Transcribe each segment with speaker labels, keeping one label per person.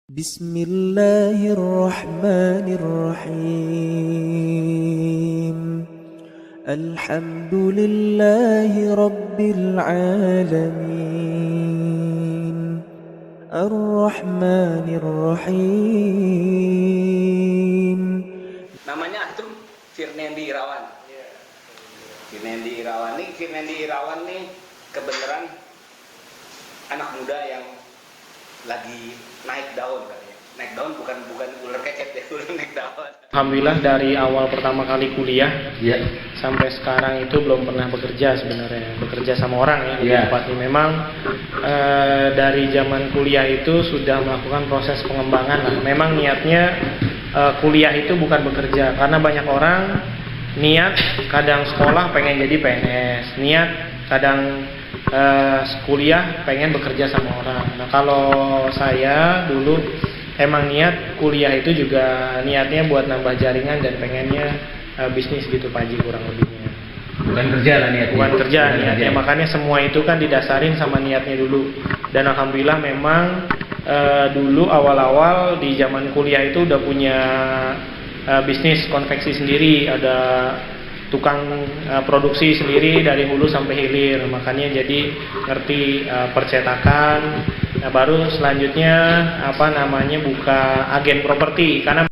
Speaker 1: Bismillahirrahmanirrahim. Alhamdulillahi Rabbil Alamin. Ar-Rahmanir-Rahim.
Speaker 2: Namanya Antum Firnendi Irawan. Firnendi Irawan nih kebenaran anak muda yang lagi naik daun katanya. Naik daun bukan ular kecet ya, ular naik daun.
Speaker 3: Alhamdulillah dari awal pertama kali kuliah sampai sekarang itu belum pernah bekerja sebenarnya, bekerja sama orang ya. Tepatnya memang dari zaman kuliah itu sudah melakukan proses pengembangan lah. Memang niatnya kuliah itu bukan bekerja, karena banyak orang niat kadang sekolah pengen jadi PNS, niat kadang kuliah pengen bekerja sama orang. Nah kalau saya dulu emang niat kuliah itu juga niatnya buat nambah jaringan dan pengennya bisnis gitu Pak Haji, kurang lebihnya.
Speaker 2: Bukan kerja lah niatnya.
Speaker 3: Bukan kerja niatnya, makanya semua itu kan didasarin sama niatnya dulu. Dan alhamdulillah memang dulu awal-awal di zaman kuliah itu udah punya bisnis konveksi sendiri, ada tukang produksi sendiri dari hulu sampai hilir, makanya jadi ngerti percetakan. Nah, baru selanjutnya buka agen properti, karena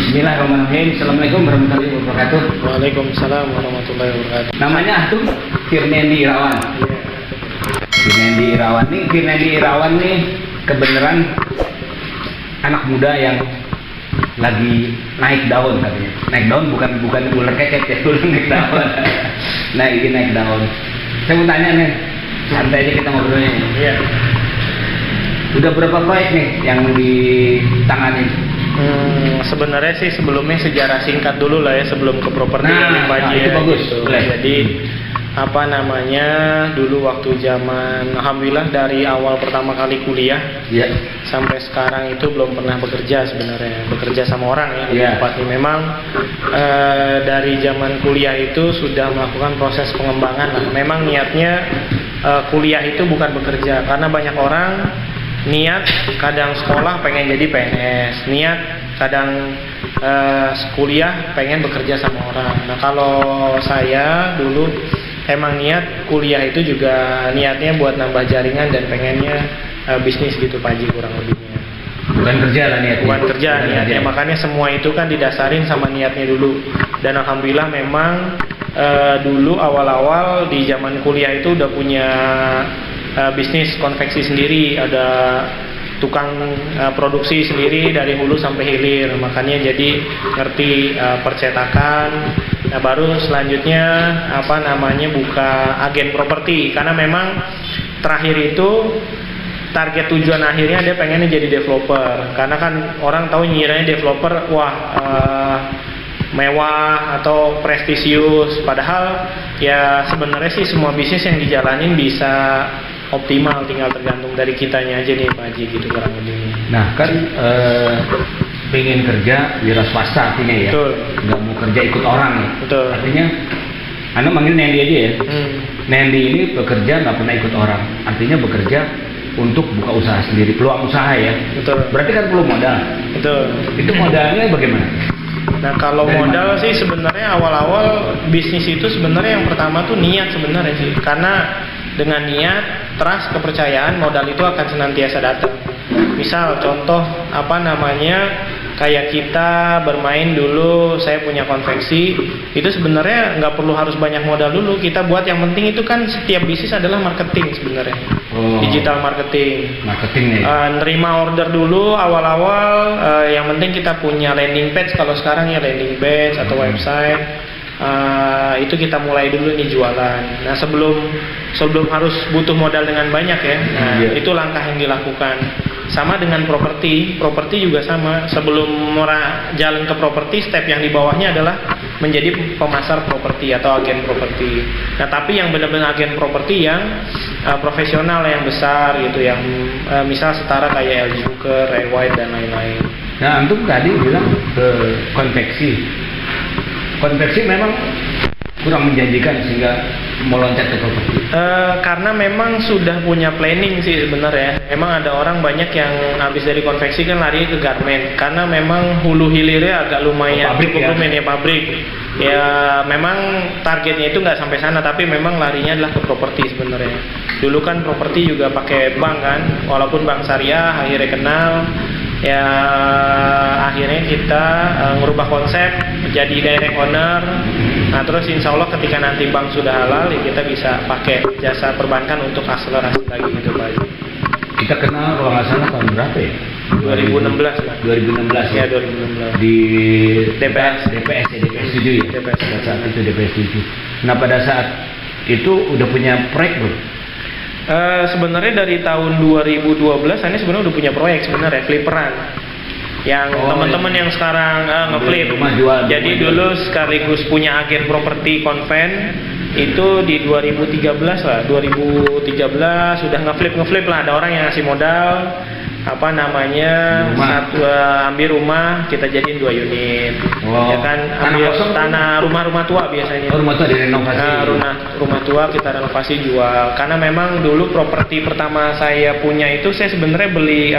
Speaker 2: Bismillahirrahmanirrahim. Assalamualaikum warahmatullahi wabarakatuh.
Speaker 3: Waalaikumsalam warahmatullahi wabarakatuh.
Speaker 2: Namanya Antum Firnendi Irawan. Firnendi Irawan nih kebenaran anak muda yang lagi naik daun katanya. Naik daun bukan ular kecet ya, ular naik daun. naik daun. Saya mau tanya nih, santai aja kita ngobrolnya.
Speaker 3: Iya.
Speaker 2: Udah berapa proyek nih yang ditangani?
Speaker 3: Sebenarnya sih sebelumnya sejarah singkat dulu lah ya, sebelum ke properti Pak Haji
Speaker 2: itu
Speaker 3: ya,
Speaker 2: bagus.
Speaker 3: gitu.
Speaker 2: Boleh.
Speaker 3: Jadi dulu waktu zaman alhamdulillah dari awal pertama kali kuliah sampai sekarang itu belum pernah bekerja sebenarnya, bekerja sama orang ya. Tepatnya memang dari zaman kuliah itu sudah melakukan proses pengembangan lah. Memang niatnya kuliah itu bukan bekerja, karena banyak orang niat kadang sekolah pengen jadi PNS, niat kadang kuliah pengen bekerja sama orang. Nah kalau saya dulu emang niat kuliah itu juga niatnya buat nambah jaringan dan pengennya bisnis gitu Pak Haji, kurang lebihnya.
Speaker 2: Bukan kerja lah niatnya.
Speaker 3: Bukan kerja niatnya, makanya semua itu kan didasarin sama niatnya dulu. Dan alhamdulillah memang dulu awal-awal di zaman kuliah itu udah punya bisnis konveksi sendiri, ada tukang produksi sendiri dari hulu sampai hilir, makanya jadi ngerti percetakan. Nah, baru selanjutnya buka agen properti, karena memang terakhir itu target tujuan akhirnya dia pengennya jadi developer, karena kan orang tahu nyiranya developer mewah atau prestisius, padahal ya sebenarnya sih semua bisnis yang dijalanin bisa optimal, tinggal tergantung dari kitanya aja nih Pak Haji, gitu kurang lebih.
Speaker 2: Nah kan pengen kerja wira swasta artinya ya.
Speaker 3: Betul.
Speaker 2: Nggak mau kerja ikut orang ya.
Speaker 3: Betul.
Speaker 2: Artinya Anda manggil Nendi aja ya. Nendi ini bekerja nggak pernah ikut orang, artinya bekerja untuk buka usaha sendiri, peluang usaha ya.
Speaker 3: Betul.
Speaker 2: Berarti kan perlu modal.
Speaker 3: Betul.
Speaker 2: Itu modalnya bagaimana?
Speaker 3: Nah kalau modal sih sebenarnya awal-awal bisnis itu sebenarnya yang pertama tuh niat sebenarnya sih, karena dengan niat, trust, kepercayaan, modal itu akan senantiasa datang. Misal contoh kayak kita bermain dulu, saya punya konveksi, itu sebenarnya nggak perlu harus banyak modal dulu. Kita buat yang penting itu kan setiap bisnis adalah marketing sebenarnya, digital marketing. Nerima order dulu awal-awal, yang penting kita punya landing page, kalau sekarang ya landing page atau website. Itu kita mulai dulu nih jualan. Nah sebelum harus butuh modal dengan banyak ya. Nah itu langkah yang dilakukan. Sama dengan properti juga sama. Sebelum jalan ke properti, step yang di bawahnya adalah menjadi pemasar properti atau agen properti. Nah, tapi yang benar-benar agen properti yang profesional, yang besar gitu, yang misal setara kayak LG Booker, Ray White dan lain-lain.
Speaker 2: Nah, antum tadi bilang ke konveksi. Konveksi memang kurang menjanjikan sehingga meloncat ke properti.
Speaker 3: Karena memang sudah punya planning sih sebenarnya. Emang ada orang banyak yang habis dari konveksi kan lari ke garment, karena memang hulu hilirnya agak lumayan cukup lumayan ya, pabrik. Ya memang targetnya itu nggak sampai sana, tapi memang larinya adalah ke properti sebenarnya. Dulu kan properti juga pakai bank kan, walaupun bank syariah akhirnya kenal. Ya akhirnya kita merubah konsep jadi direct owner. Nah terus insya Allah ketika nanti bank sudah halal ya kita bisa pakai jasa perbankan untuk akselerasi lagi gitu Pak.
Speaker 2: Kita kenal kalau nggak salah tahun berapa ya?
Speaker 3: 2016 lah.
Speaker 2: 2016
Speaker 3: ya 2016
Speaker 2: di
Speaker 3: DPS
Speaker 2: 7 ya.
Speaker 3: DPS.
Speaker 2: Pada saat itu DPS 7. Nah pada saat itu udah punya proyek belum?
Speaker 3: Sebenarnya dari tahun 2012 ini sebenarnya udah punya proyek sebenarnya fliperan yang teman-teman yang sekarang ngeflip. Jadi dulu sekaligus punya agen properti konven itu di 2013 lah. 2013 sudah ngeflip lah, ada orang yang ngasih modal ambil rumah kita jadiin 2 unit. Ya kan, ambil tanah rumah tua biasanya.
Speaker 2: Rumah tua direnovasi.
Speaker 3: Rumah tua kita renovasi jual. Karena memang dulu properti pertama saya punya itu saya sebenarnya beli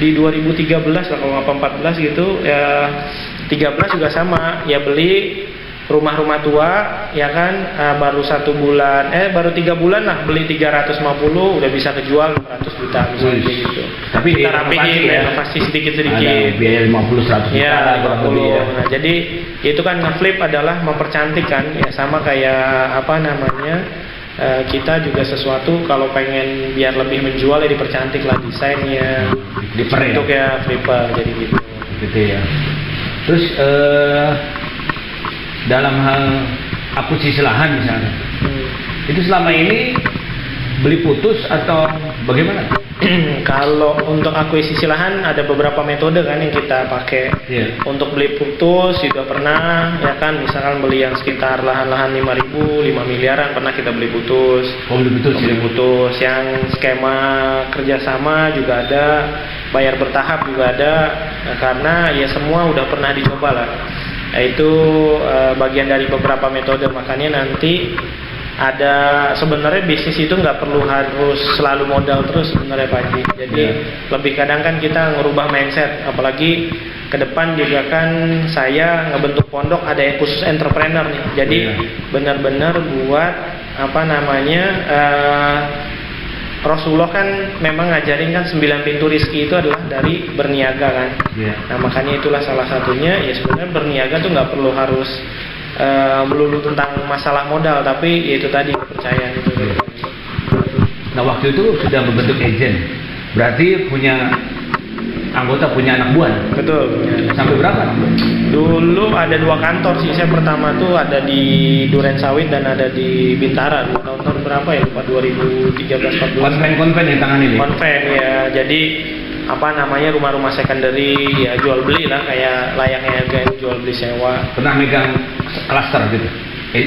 Speaker 3: di 2013 lah kalau nggak 14 gitu ya. 13 juga sama ya, beli rumah tua ya kan, baru 1 bulan baru 3 bulan lah beli 350, udah bisa kejual 600 juta misalnya gitu. Tapi kita rapihin renovasi sedikit-sedikit.
Speaker 2: Biaya 50-100 juta
Speaker 3: ya, 20. Nah, jadi itu kan ngeflip adalah mempercantik kan ya, sama kayak kita juga sesuatu kalau pengen biar lebih menjual ya dipercantik lah desainnya, dibentuk ya flipper jadi gitu
Speaker 2: ya. Terus dalam hal akuisisi lahan misalnya, itu selama ini beli putus atau bagaimana?
Speaker 3: Kalau untuk akuisisi lahan ada beberapa metode kan yang kita pakai. Untuk beli putus juga pernah ya kan, misalkan beli yang sekitar lahan-lahan 5.000, 5 miliaran pernah kita beli putus. Beli putus yang skema kerjasama juga ada, bayar bertahap juga ada. Nah, karena ya semua udah pernah dicoba lah. Itu bagian dari beberapa metode, makanya nanti ada sebenarnya bisnis itu nggak perlu harus selalu modal terus sebenarnya Pak Haji. Jadi lebih kadang kan kita ngerubah mindset, apalagi ke depan juga kan saya ngebentuk pondok ada yang khusus entrepreneur nih. Jadi benar-benar buat Rasulullah kan memang ngajarin kan 9 pintu rizki itu adalah dari berniaga kan. Nah makanya itulah salah satunya ya, sebenarnya berniaga tuh nggak perlu harus melulu tentang masalah modal, tapi ya itu tadi kepercayaan itu.
Speaker 2: Nah waktu itu sudah membentuk agent, berarti punya anggota, punya anak buah.
Speaker 3: Betul.
Speaker 2: Sampai berapa?
Speaker 3: Dulu ada 2 kantor sih. Saya pertama tuh ada di Duren Sawit dan ada di Bintara. Tahun berapa ya? Lupa 2013-14.
Speaker 2: Konven yang tangan ini.
Speaker 3: Konven ya. Jadi rumah-rumah secondary ya, jual beli lah kayak layaknya kayak jual beli sewa.
Speaker 2: Pernah megang klaster gitu?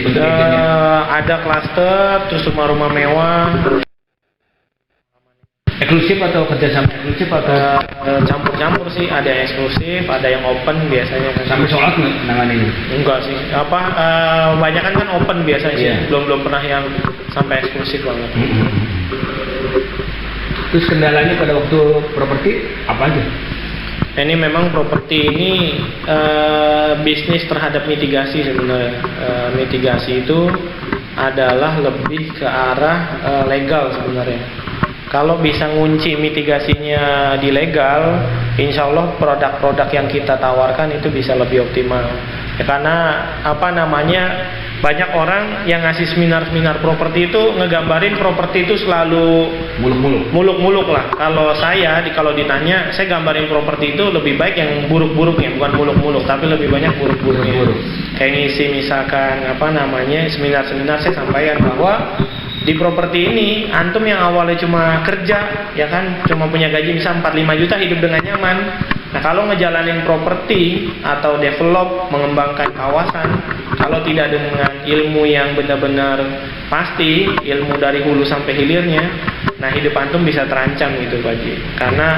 Speaker 2: Untuk
Speaker 3: ada klaster, terus rumah-rumah mewah.
Speaker 2: Eksklusif atau kerjasama eksklusif atau
Speaker 3: campur-campur sih, ada yang eksklusif, ada yang open biasanya.
Speaker 2: Sampai sholat nanganin?
Speaker 3: Enggak sih, banyak kan open biasanya sih, belum pernah yang sampai eksklusif banget.
Speaker 2: Terus kendalanya pada waktu properti apa aja?
Speaker 3: Ini memang properti ini bisnis terhadap mitigasi sebenarnya. Mitigasi itu adalah lebih ke arah legal sebenarnya. Kalau bisa ngunci mitigasinya di legal, insya Allah produk-produk yang kita tawarkan itu bisa lebih optimal. Ya, karena banyak orang yang ngasih seminar-seminar properti itu ngegambarin properti itu selalu muluk-muluk lah. Kalau kalau ditanya, saya gambarin properti itu lebih baik yang buruk-buruknya, bukan muluk-muluk, tapi lebih banyak buruk-buruknya. Kayak ngisi misalkan seminar-seminar saya sampaikan bahwa di properti ini antum yang awalnya cuma kerja ya kan, cuma punya gaji misal 4-5 juta hidup dengan nyaman. Nah kalau ngejalanin properti atau develop, mengembangkan kawasan, kalau tidak dengan ilmu yang benar-benar pasti, ilmu dari hulu sampai hilirnya, nah hidup antum bisa terancam gitu Pak Haji, karena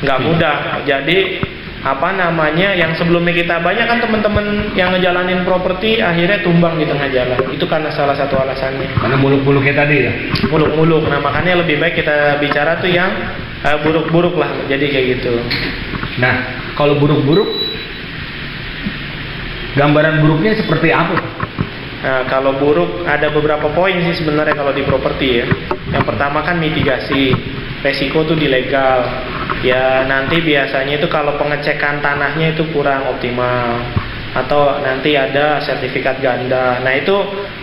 Speaker 3: nggak mudah. Jadi yang sebelumnya kita banyak kan teman-teman yang ngejalanin properti akhirnya tumbang di tengah jalan. Itu karena salah satu alasannya.
Speaker 2: Karena muluk-muluknya tadi ya.
Speaker 3: Muluk-muluk. Nah makanya lebih baik kita bicara tuh yang buruk-buruk lah. Jadi kayak gitu.
Speaker 2: Nah kalau buruk-buruk, gambaran buruknya seperti apa?
Speaker 3: Nah kalau buruk ada beberapa poin sih sebenarnya kalau di properti ya. Yang pertama kan mitigasi. Resiko tuh dilegal. Ya nanti biasanya itu kalau pengecekan tanahnya itu kurang optimal, atau nanti ada sertifikat ganda. Nah itu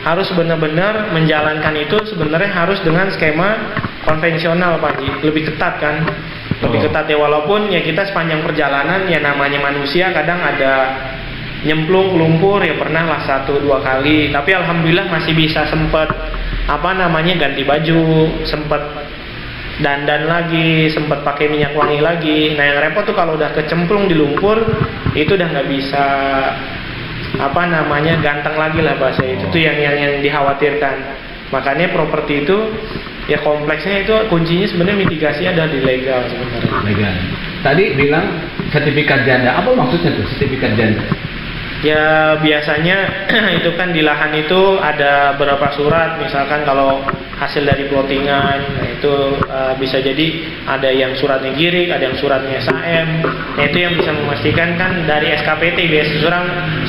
Speaker 3: harus benar-benar menjalankan itu sebenarnya harus dengan skema konvensional Pak Haji, lebih ketat kan, lebih ketat ya. Walaupun ya kita sepanjang perjalanan ya namanya manusia kadang ada nyemplung lumpur ya, pernah lah 1-2 kali, tapi alhamdulillah masih bisa sempet ganti baju, sempet dandan lagi, sempat pakai minyak wangi lagi. Nah yang repot tuh kalau udah kecemplung di lumpur itu udah nggak bisa ganteng lagi lah bahasa itu tuh yang dikhawatirkan. Makanya properti itu ya kompleksnya itu kuncinya sebenarnya mitigasi ada di legal sebenarnya.
Speaker 2: Legal. Tadi bilang sertifikat janda, apa maksudnya tuh sertifikat janda?
Speaker 3: Ya biasanya itu kan di lahan itu ada beberapa surat, misalkan kalau hasil dari plottingan, nah itu bisa jadi ada yang suratnya girik, ada yang suratnya SAM. Nah itu yang bisa memastikan kan dari SKPT biasa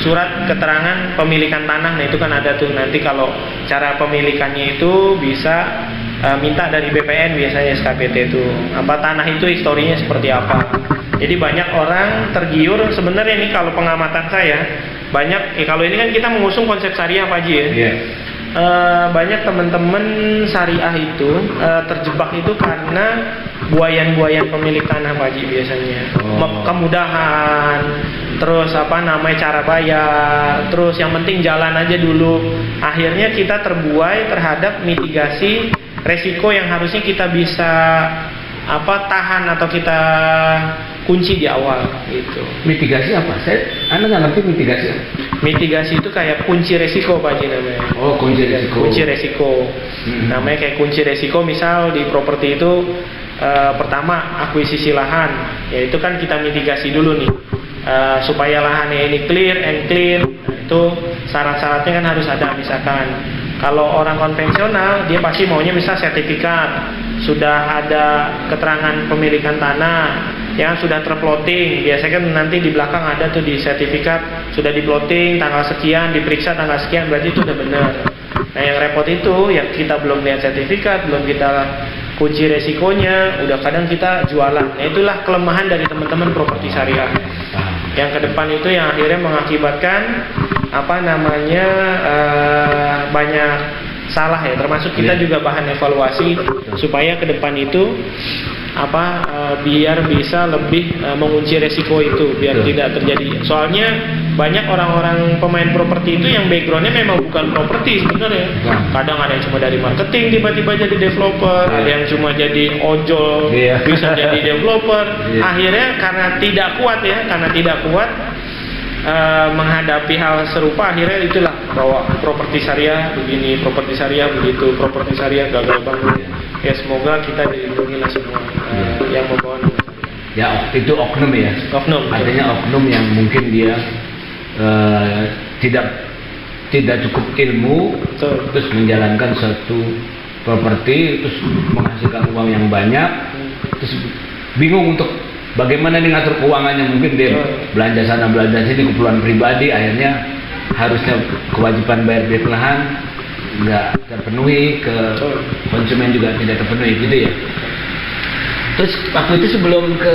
Speaker 3: surat keterangan pemilikan tanah. Nah itu kan ada tuh nanti kalau cara pemilikannya itu bisa minta dari BPN biasanya SKPT itu tanah itu historinya seperti apa. Jadi banyak orang tergiur sebenarnya ini kalau pengamatan saya banyak kalau ini kan kita mengusung konsep syariah Pak Haji ya.
Speaker 2: Yeah.
Speaker 3: Banyak teman-teman syariah itu terjebak itu karena buayan-buayan pemilik tanah Pak Haji biasanya. Kemudahan, terus cara bayar, terus yang penting jalan aja dulu. Akhirnya kita terbuai terhadap mitigasi resiko yang harusnya kita bisa tahan atau kita kunci di awal gitu.
Speaker 2: Mitigasi apa? Anda nggak ngerti mitigasi apa?
Speaker 3: Mitigasi itu kayak kunci resiko Pak Haji namanya.
Speaker 2: Oh, kunci resiko.
Speaker 3: Kunci resiko. Namanya kayak kunci resiko. Misal di properti itu pertama akuisisi lahan, ya itu kan kita mitigasi dulu nih supaya lahannya ini clear and clean. Nah, itu syarat-syaratnya kan harus ada. Misalkan kalau orang konvensional dia pasti maunya misal sertifikat, sudah ada keterangan pemilikan tanah, yang sudah terplotting. Biasanya kan nanti di belakang ada tuh di sertifikat sudah diplotting tanggal sekian, diperiksa tanggal sekian, berarti itu udah benar. Nah yang repot itu ya kita belum lihat sertifikat, belum kita kunci resikonya, udah kadang kita jualan. Nah itulah kelemahan dari teman-teman properti syariah. Yang ke depan itu yang akhirnya mengakibatkan banyak salah ya, termasuk kita juga bahan evaluasi supaya ke depan itu biar bisa lebih mengunci resiko itu biar tidak terjadi. Soalnya banyak orang-orang pemain properti itu yang backgroundnya memang bukan properti sebenarnya. Kadang ada yang cuma dari marketing tiba-tiba jadi developer, ada yang cuma jadi ojol bisa jadi developer. Akhirnya karena tidak kuat menghadapi hal serupa, akhirnya itulah bahwa properti syariah begini, properti syariah begitu, properti syariah gagal banget. Ya semoga kita dilindungi lah semua yang membawa nama syariah.
Speaker 2: Ya itu oknum ya.
Speaker 3: Oknum.
Speaker 2: Artinya oknum yang mungkin dia tidak cukup ilmu, terus menjalankan suatu properti, terus menghasilkan uang yang banyak, terus bingung untuk bagaimana nih ngatur keuangannya. Mungkin dia belanja sana belanja sini, keperluan pribadi, akhirnya harusnya kewajiban bayar DP lahan nggak terpenuhi, ke konsumen juga tidak terpenuhi gitu ya. Terus waktu itu sebelum ke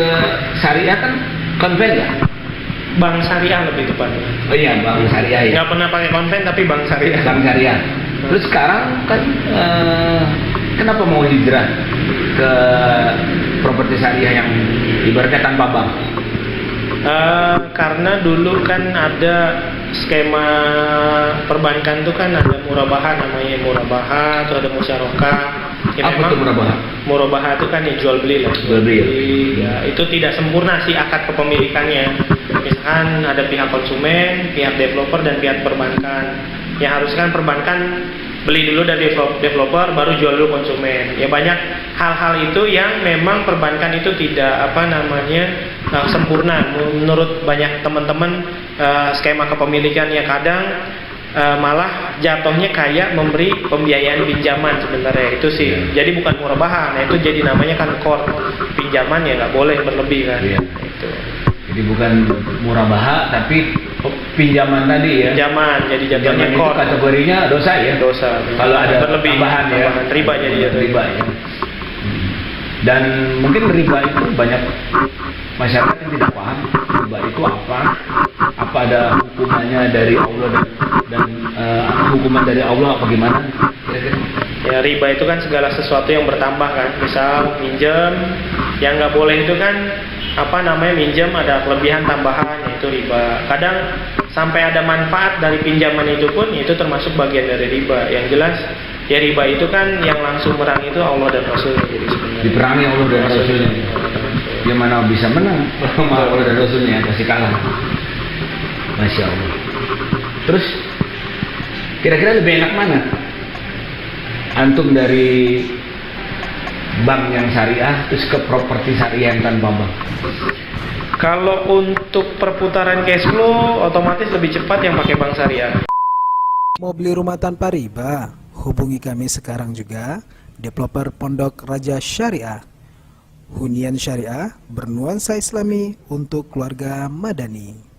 Speaker 2: syariah kan konven ya?
Speaker 3: Bank syariah lebih tepatnya.
Speaker 2: Oh iya, bank syariah ya.
Speaker 3: Nggak pernah pakai konven tapi bank syariah.
Speaker 2: Bank syariah. Terus sekarang kan kenapa mau hijrah ke properti syariah yang ibaratnya tanpa bank?
Speaker 3: Karena dulu kan ada skema perbankan tuh kan ada murabaha, namanya murabaha, atau ada musyarakah. Ya,
Speaker 2: Apa itu murabaha?
Speaker 3: Murabaha itu kan ya jual beli lah.
Speaker 2: Jual beli.
Speaker 3: Ya, itu tidak sempurna sih akad kepemilikannya. Misalkan ada pihak konsumen, pihak developer, dan pihak perbankan. Yang harusnya kan perbankan beli dulu dari developer, baru jual dulu konsumen. Ya banyak hal-hal itu yang memang perbankan itu tidak sempurna. Menurut banyak teman-teman skema kepemilikan ya kadang malah jatuhnya kayak memberi pembiayaan pinjaman sebenarnya itu sih. Jadi bukan murabaha. Nah itu jadi namanya kan core pinjaman, ya nggak boleh berlebih kan. Itu.
Speaker 2: Jadi bukan murabaha tapi pinjaman tadi ya.
Speaker 3: Pinjaman, jadi jatuhnya
Speaker 2: Pinjaman
Speaker 3: core.
Speaker 2: itu kategorinya dosa ya.
Speaker 3: Dosa.
Speaker 2: Kalau ada
Speaker 3: berlebih,
Speaker 2: tambahan ya.
Speaker 3: Riba jadi jatuhnya.
Speaker 2: Riba ya. Dan mungkin riba itu banyak masyarakat yang tidak paham riba itu apa ada hukumannya dari Allah dan hukuman dari Allah apa gimana?
Speaker 3: Ya riba itu kan segala sesuatu yang bertambah kan. Misal minjem, yang nggak boleh itu kan minjem ada kelebihan tambahan, yaitu riba. Kadang sampai ada manfaat dari pinjaman itu pun itu termasuk bagian dari riba. Yang jelas ya riba itu kan yang langsung merang itu Allah dan Rasulnya. Jadi sebenarnya
Speaker 2: diperangi Allah dan Rasulnya. Dia mana bisa menang sama Allah dan Rasulnya, pasti kalah. Masya Allah. Terus kira-kira lebih enak mana? Antum dari bank yang syariah terus ke properti syariah yang tanpa bank?
Speaker 3: Kalau untuk perputaran cash flow otomatis lebih cepat yang pakai bank syariah.
Speaker 1: Mau beli rumah tanpa riba? Hubungi kami sekarang juga, developer Pondok Raja Syariah. Hunian syariah bernuansa Islami untuk keluarga madani.